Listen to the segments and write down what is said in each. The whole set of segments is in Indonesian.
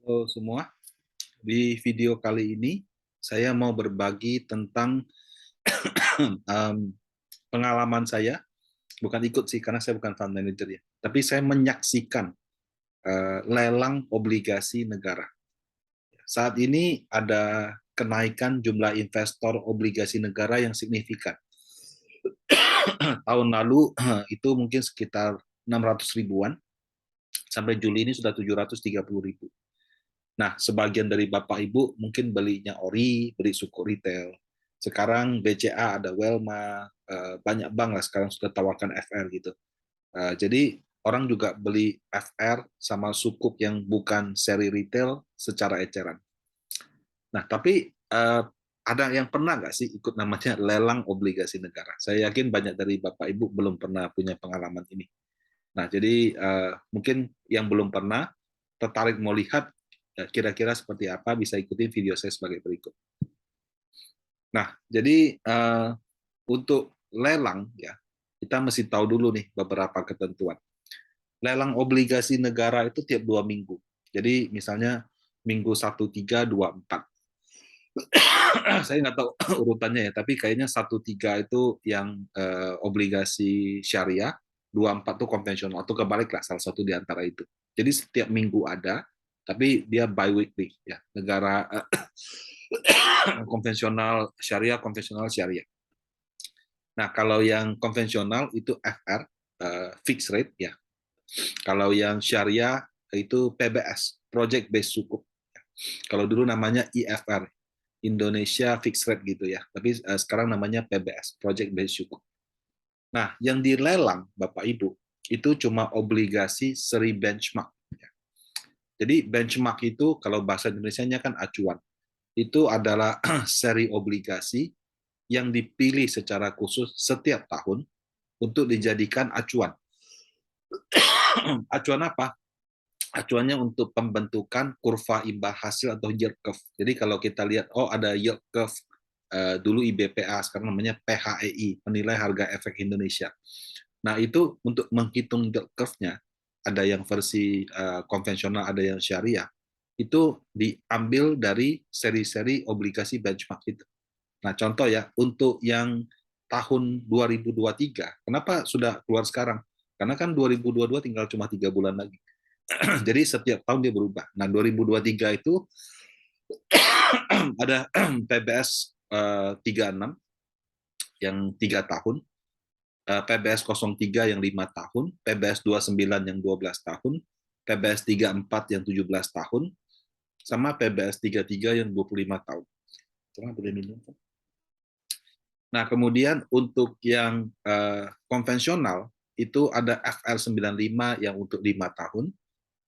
Halo semua, di video kali ini saya mau berbagi tentang em, pengalaman saya, bukan ikut sih karena saya bukan fund manager ya, tapi saya menyaksikan lelang obligasi negara. Saat ini ada kenaikan jumlah investor obligasi negara yang signifikan. Tahun lalu itu mungkin sekitar 600 ribuan, sampai Juli ini sudah 730 ribu. Nah, sebagian dari Bapak Ibu mungkin belinya ori, beli suku retail. Sekarang BCA ada Welma, banyak bank lah sekarang sudah tawarkan FR gitu. Jadi orang juga beli FR sama sukuk yang bukan seri retail secara eceran. Nah, tapi ada yang pernah nggak sih ikut namanya lelang obligasi negara? Saya yakin banyak dari Bapak Ibu belum pernah punya pengalaman ini. Nah, jadi mungkin yang belum pernah tertarik mau lihat kira-kira seperti apa, bisa ikuti video saya sebagai berikut. Nah, jadi untuk lelang ya, kita mesti tahu dulu nih beberapa ketentuan. Lelang obligasi negara itu tiap 2 minggu. Jadi misalnya minggu 1, 3, 2, 4. Saya nggak tahu urutannya ya, tapi kayaknya 1, 3 itu yang obligasi syariah, 2, 4 itu konvensional, atau kebalik lah, salah satu di antara itu. Jadi setiap minggu ada, tapi dia bi-weekly ya, negara konvensional syariah, konvensional syariah. Nah, kalau yang konvensional itu FR, fixed rate ya. Kalau yang syariah itu PBS, project based sukuk. Kalau dulu namanya IFR, Indonesia Fixed Rate gitu ya. Tapi sekarang namanya PBS, Project Based Sukuk. Nah, yang dilelang Bapak Ibu itu cuma obligasi seri benchmark. Jadi benchmark itu kalau bahasa Indonesianya kan acuan. Itu adalah seri obligasi yang dipilih secara khusus setiap tahun untuk dijadikan acuan. Acuan apa? Acuannya untuk pembentukan kurva imbal hasil atau yield curve. Jadi kalau kita lihat, oh ada yield curve, dulu IBPA, sekarang namanya PHEI, penilai harga efek Indonesia. Nah itu untuk menghitung yield curve-nya, ada yang versi konvensional, ada yang syariah, itu diambil dari seri-seri obligasi benchmark itu. Nah contoh ya, untuk yang tahun 2023, kenapa sudah keluar sekarang? Karena kan 2022 tinggal cuma 3 bulan lagi. Jadi setiap tahun dia berubah. Nah 2023 itu ada PBS 36 yang 3 tahun, PBS 03 yang 5 tahun, PBS 29 yang 12 tahun, PBS 34 yang 17 tahun, sama PBS 33 yang 25 tahun. Boleh minum? Nah, kemudian untuk yang konvensional itu ada FR 95 yang untuk 5 tahun,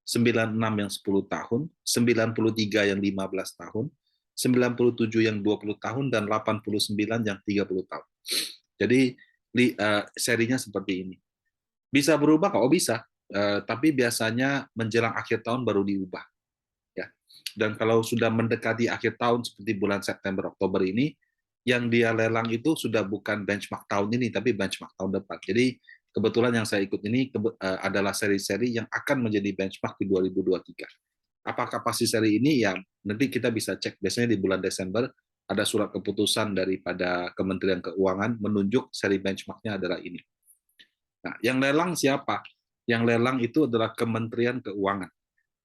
96 yang 10 tahun, 93 yang 15 tahun, 97 yang 20 tahun, dan 89 yang 30 tahun. Jadi serinya seperti ini. Bisa berubah kok? Oh bisa. Tapi biasanya menjelang akhir tahun baru diubah. Ya. Dan kalau sudah mendekati akhir tahun seperti bulan September, Oktober ini, yang dia lelang itu sudah bukan benchmark tahun ini, tapi benchmark tahun depan. Jadi kebetulan yang saya ikut ini adalah seri-seri yang akan menjadi benchmark di 2023. Apakah pasti seri ini? Ya nanti kita bisa cek. Biasanya di bulan Desember ada surat keputusan daripada Kementerian Keuangan menunjuk seri benchmarknya adalah ini. Nah, yang lelang siapa? Yang lelang itu adalah Kementerian Keuangan.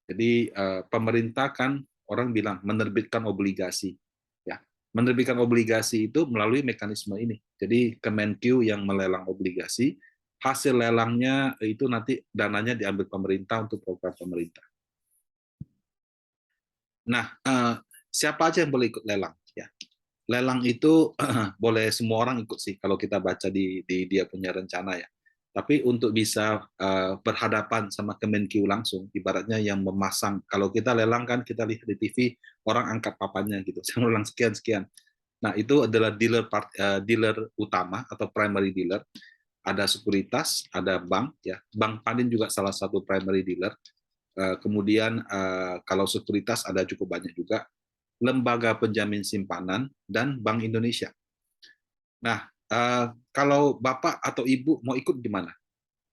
Jadi pemerintah kan orang bilang menerbitkan obligasi. Ya, menerbitkan obligasi itu melalui mekanisme ini. Jadi Kemenq yang melelang obligasi, hasil lelangnya itu nanti dananya diambil pemerintah untuk program pemerintah. Nah, siapa aja yang boleh ikut lelang? Ya, lelang itu boleh semua orang ikut sih kalau kita baca di dia punya rencana ya. Tapi untuk bisa berhadapan sama Kemenq langsung, ibaratnya yang memasang, kalau kita lelang kan kita lihat di TV orang angkat papannya gitu, saya ulang sekian sekian. Nah itu adalah dealer utama atau primary dealer. Ada sekuritas, ada bank ya. Bank Panin juga salah satu primary dealer. Kemudian kalau sekuritas ada cukup banyak juga, lembaga penjamin simpanan, dan Bank Indonesia. Nah, kalau Bapak atau Ibu mau ikut gimana?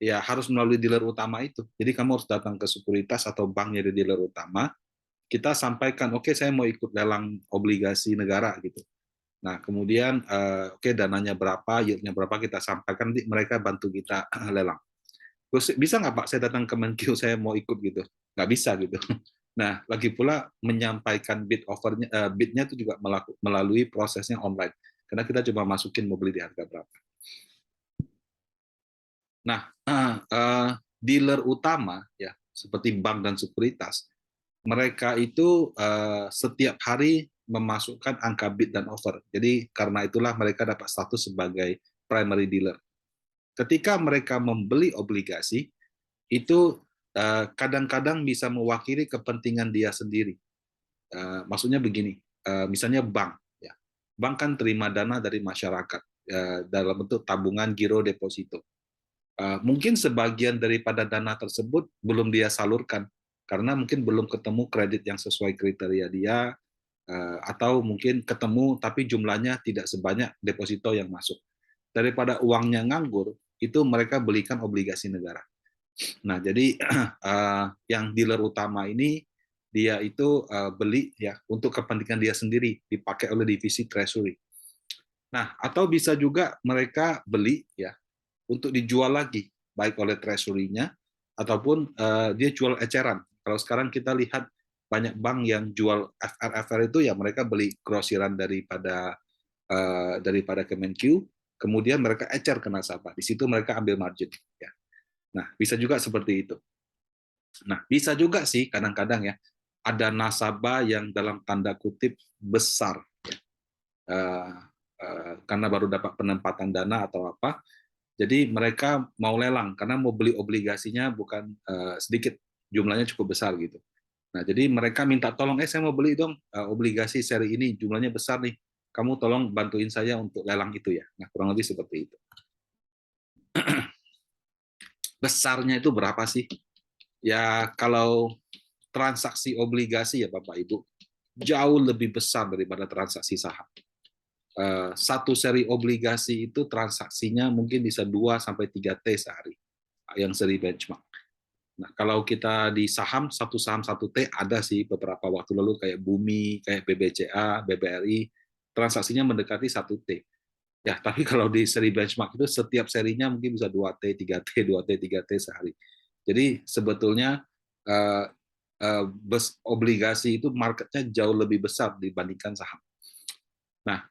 Ya harus melalui dealer utama itu. Jadi kamu harus datang ke sekuritas atau bank jadi dealer utama. kita sampaikan, oke, saya mau ikut lelang obligasi negara gitu. Nah, kemudian oke, dananya berapa, yield-nya berapa, kita sampaikan, nanti mereka bantu kita lelang. Terus bisa nggak Pak, saya datang ke Menkyu, saya mau ikut gitu? Nggak bisa gitu. Nah, lagi pula menyampaikan bidnya itu juga melalui prosesnya online. Karena kita coba masukin mau beli di harga berapa. Nah, dealer utama ya seperti bank dan sekuritas, mereka itu setiap hari memasukkan angka bid dan offer. Jadi karena itulah mereka dapat status sebagai primary dealer. Ketika mereka membeli obligasi, itu kadang-kadang bisa mewakili kepentingan dia sendiri. Maksudnya begini, misalnya bank, ya, bank kan terima dana dari masyarakat dalam bentuk tabungan, giro, deposito. Mungkin sebagian daripada dana tersebut belum dia salurkan karena mungkin belum ketemu kredit yang sesuai kriteria dia, atau mungkin ketemu tapi jumlahnya tidak sebanyak deposito yang masuk. Daripada uangnya nganggur, itu mereka belikan obligasi negara. Nah, jadi yang dealer utama ini dia itu beli ya untuk kepentingan dia sendiri, dipakai oleh divisi treasury. Nah, atau bisa juga mereka beli ya untuk dijual lagi, baik oleh treasury-nya ataupun dia jual eceran. Kalau sekarang kita lihat banyak bank yang jual FR itu ya mereka beli grosiran daripada Kemenkyu, kemudian mereka ecer ke nasabah. Di situ mereka ambil margin. Ya. Nah, bisa juga seperti itu. Nah, bisa juga sih kadang-kadang ya ada nasabah yang dalam tanda kutip besar, ya. Karena baru dapat penempatan dana atau apa, jadi mereka mau lelang karena mau beli obligasinya bukan sedikit, jumlahnya cukup besar gitu. Nah, jadi mereka minta tolong, saya mau beli dong obligasi seri ini, jumlahnya besar nih. Kamu tolong bantuin saya untuk lelang itu ya. Nah, kurang lebih seperti itu. Besarnya itu berapa sih? Ya, kalau transaksi obligasi ya Bapak Ibu, jauh lebih besar daripada transaksi saham. Satu seri obligasi itu transaksinya mungkin bisa 2-3 T sehari, yang seri benchmark. Nah, kalau kita di saham, satu saham 1 T ada sih beberapa waktu lalu kayak Bumi, kayak BBCA, BBRI, transaksinya mendekati 1 T. Ya, tapi kalau di seri benchmark itu setiap serinya mungkin bisa 2 T, 3 T, 2 T, 3 T sehari. Jadi sebetulnya obligasi itu marketnya jauh lebih besar dibandingkan saham. Nah,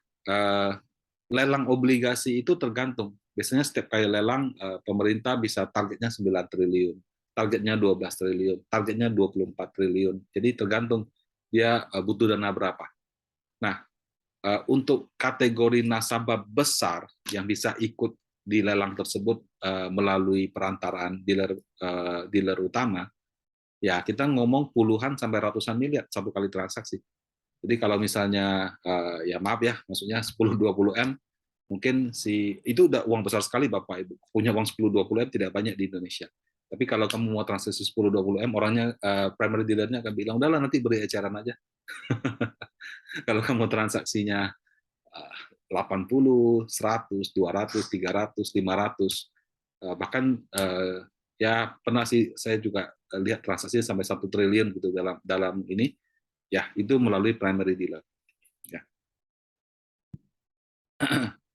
lelang obligasi itu tergantung. Biasanya setiap kali lelang, pemerintah bisa targetnya 9 triliun, targetnya 12 triliun, targetnya 24 triliun. Jadi tergantung dia butuh dana berapa. Nah, untuk kategori nasabah besar yang bisa ikut di lelang tersebut melalui perantaraan dealer utama, ya kita ngomong puluhan sampai ratusan miliar satu kali transaksi. Jadi kalau misalnya ya maaf ya, maksudnya 10-20 M, mungkin itu udah uang besar sekali Bapak Ibu. Punya uang 10-20 M tidak banyak di Indonesia. Tapi kalau kamu mau transaksi 10-20 M, orangnya primary dealernya akan bilang, udahlah nanti beri eceran aja. Kalau kamu transaksinya 80, 100, 200, 300, 500, bahkan ya pernah sih saya juga lihat transaksi sampai 1 triliun gitu dalam ini, ya itu melalui primary dealer. Ya.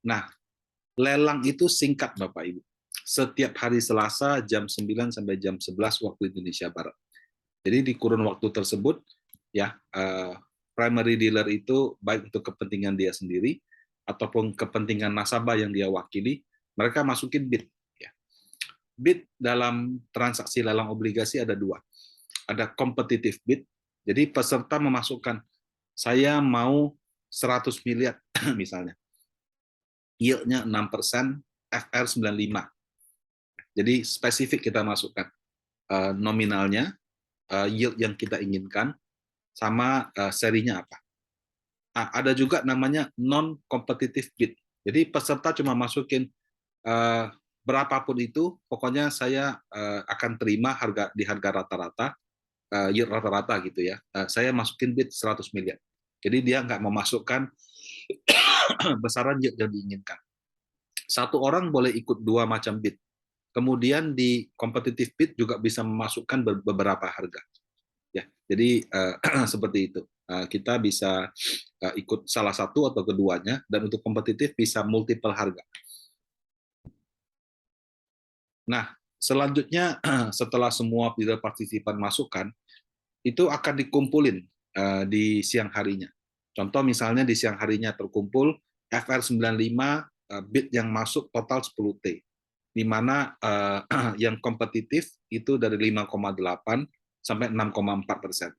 Nah, lelang itu singkat Bapak Ibu. Setiap hari Selasa jam 9 sampai jam 11 waktu Indonesia Barat. Jadi di kurun waktu tersebut ya primary dealer itu baik untuk kepentingan dia sendiri ataupun kepentingan nasabah yang dia wakili, mereka masukin bid. Ya. Bid dalam transaksi lelang obligasi ada 2. Ada competitive bid, jadi peserta memasukkan, saya mau 100 miliar misalnya. Yield-nya 6%, FR 95. Jadi spesifik kita masukkan nominalnya, yield yang kita inginkan, sama serinya apa. Nah, ada juga namanya non-competitive bid. Jadi peserta cuma masukin berapapun itu, pokoknya saya akan terima di harga rata-rata, yield rata-rata gitu ya. Saya masukin bid 100 miliar. Jadi dia nggak memasukkan besaran yield yang diinginkan. Satu orang boleh ikut 2 macam bid. Kemudian di competitive bid juga bisa memasukkan beberapa harga. Ya, jadi seperti itu. Kita bisa ikut salah satu atau keduanya, dan untuk kompetitif bisa multiple harga. Nah, selanjutnya setelah semua bidder partisipan masukkan, itu akan dikumpulin di siang harinya. Contoh misalnya di siang harinya terkumpul FR95 bid yang masuk total 10T, di mana yang kompetitif itu dari 5,8 sampai 6,4%.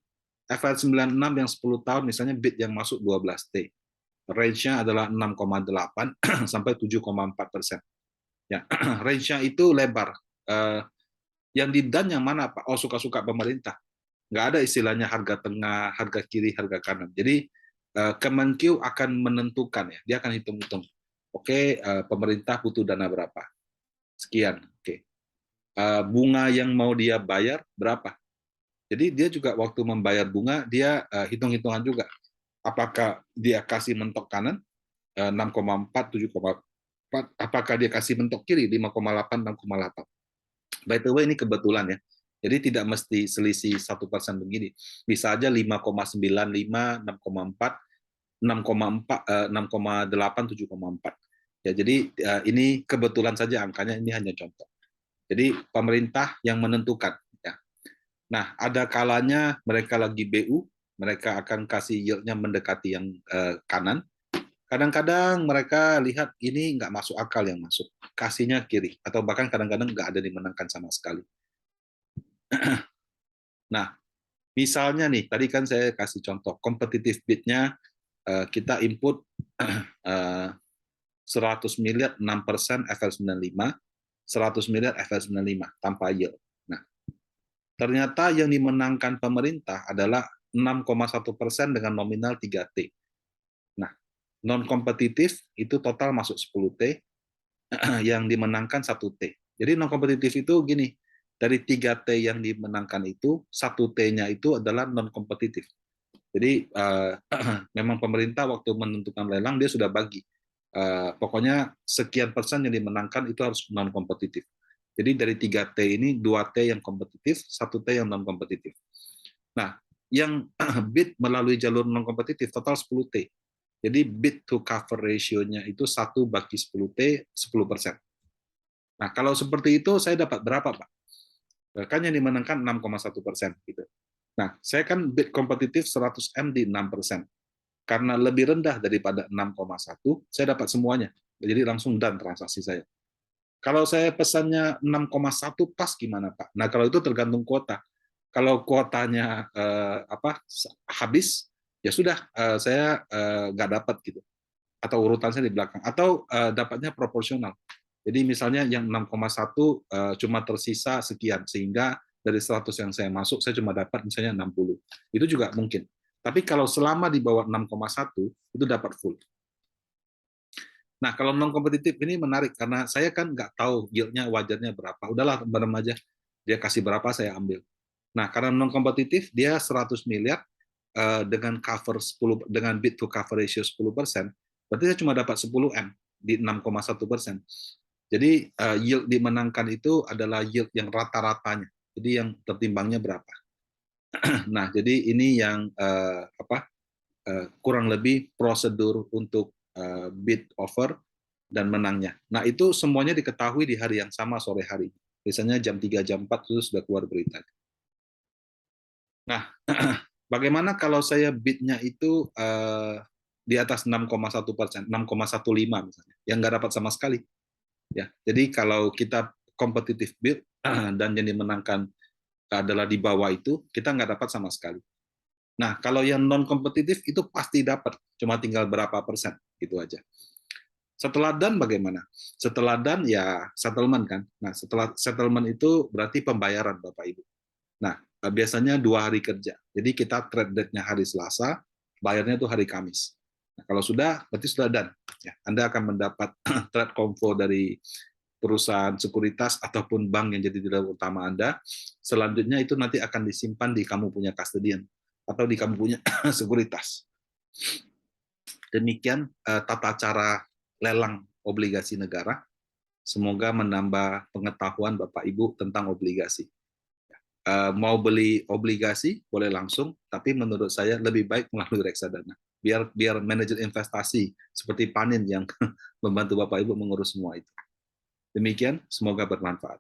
FR96 yang 10 tahun misalnya bid yang masuk 12T. Range-nya adalah 6,8 sampai 7,4%. Ya, range-nya itu lebar. Yang di dan yang mana, Pak? Oh, suka-suka pemerintah. Nggak ada istilahnya harga tengah, harga kiri, harga kanan. Jadi Kemenkeu akan menentukan, ya, dia akan hitung-hitung. Oke, pemerintah butuh dana berapa? Sekian. Oke. Bunga yang mau dia bayar berapa? Jadi dia juga waktu membayar bunga, dia hitung-hitungan juga. Apakah dia kasih mentok kanan 6,4, 7,4, apakah dia kasih mentok kiri 5,8, 6,8. By the way, ini kebetulan ya. Jadi tidak mesti selisih 1% begini. Bisa aja 5,95, 6,4, 6,4, 6,8, 7,4. Ya, jadi ini kebetulan saja angkanya, ini hanya contoh. Jadi pemerintah yang menentukan. Ya. Nah, ada kalanya mereka lagi BU, mereka akan kasih yield-nya mendekati yang kanan. Kadang-kadang mereka lihat ini nggak masuk akal yang masuk, kasihnya kiri, atau bahkan kadang-kadang nggak ada dimenangkan sama sekali. Nah, misalnya nih, tadi kan saya kasih contoh, kompetitif bid-nya kita input 100 miliar 6% FL95, 100 miliar FL95 tanpa yield. Nah, ternyata yang dimenangkan pemerintah adalah 6,1% dengan nominal 3T. Nah, non-kompetitif itu total masuk 10T, yang dimenangkan 1T. Jadi non-kompetitif itu gini, dari 3T yang dimenangkan itu, 1T-nya itu adalah non-kompetitif. Jadi memang pemerintah waktu menentukan lelang, dia sudah bagi. Pokoknya sekian persen yang dimenangkan itu harus non-kompetitif. Jadi dari 3T ini, 2T yang kompetitif, 1T yang non-kompetitif. Nah, yang bid melalui jalur non-kompetitif total 10T. Jadi bid to cover ratio-nya itu 1/10T, 10%. Nah, kalau seperti itu saya dapat berapa, Pak? Kan yang dimenangkan 6,1%. Gitu. Nah, saya kan bid kompetitif 100M di 6%. Karena lebih rendah daripada 6,1, saya dapat semuanya. Jadi langsung done transaksi saya. Kalau saya pesannya 6,1 pas gimana, Pak? Nah, kalau itu tergantung kuota. Kalau kuotanya habis, ya sudah, saya nggak dapat gitu. Atau urutan saya di belakang. Atau dapatnya proporsional. Jadi misalnya yang 6,1 cuma tersisa sekian, sehingga dari 100 yang saya masuk, saya cuma dapat misalnya 60. Itu juga mungkin. Tapi kalau selama di bawah 6,1, itu dapat full. Nah, kalau non kompetitif ini menarik karena saya kan nggak tahu yield-nya wajarnya berapa. Udahlah, bareng aja. Dia kasih berapa saya ambil. Nah, karena non kompetitif dia 100 miliar dengan cover 10 dengan bid to cover ratio 10%, berarti saya cuma dapat 10M di 6,1%. Jadi yield dimenangkan itu adalah yield yang rata-ratanya. Jadi yang tertimbangnya berapa. Nah, jadi ini yang kurang lebih prosedur untuk bid offer dan menangnya. Nah, itu semuanya diketahui di hari yang sama sore hari. Biasanya jam 3, jam 4 itu sudah keluar berita. Nah, bagaimana kalau saya bid-nya itu di atas 6,1%, 6,15 misalnya, yang nggak dapat sama sekali. Ya, jadi kalau kita kompetitif bid dan yang dimenangkan adalah di bawah itu, kita nggak dapat sama sekali. Nah, kalau yang non kompetitif itu pasti dapat, cuma tinggal berapa persen, gitu aja. Setelah done bagaimana? Setelah done ya settlement kan. Nah, setelah settlement itu berarti pembayaran Bapak Ibu. Nah, biasanya 2 hari kerja. Jadi kita trade date-nya hari Selasa, bayarnya itu hari Kamis. Nah, kalau sudah, berarti sudah done. Ya, Anda akan mendapat trade confo dari perusahaan sekuritas ataupun bank yang jadi dealer utama Anda. Selanjutnya itu nanti akan disimpan di kamu punya custodian atau di kamu punya sekuritas. Demikian tata cara lelang obligasi negara. Semoga menambah pengetahuan Bapak Ibu tentang obligasi. Mau beli obligasi boleh langsung, tapi menurut saya lebih baik melalui reksadana. Biar manajer investasi seperti Panin yang membantu Bapak Ibu mengurus semua itu. Demikian, semoga bermanfaat.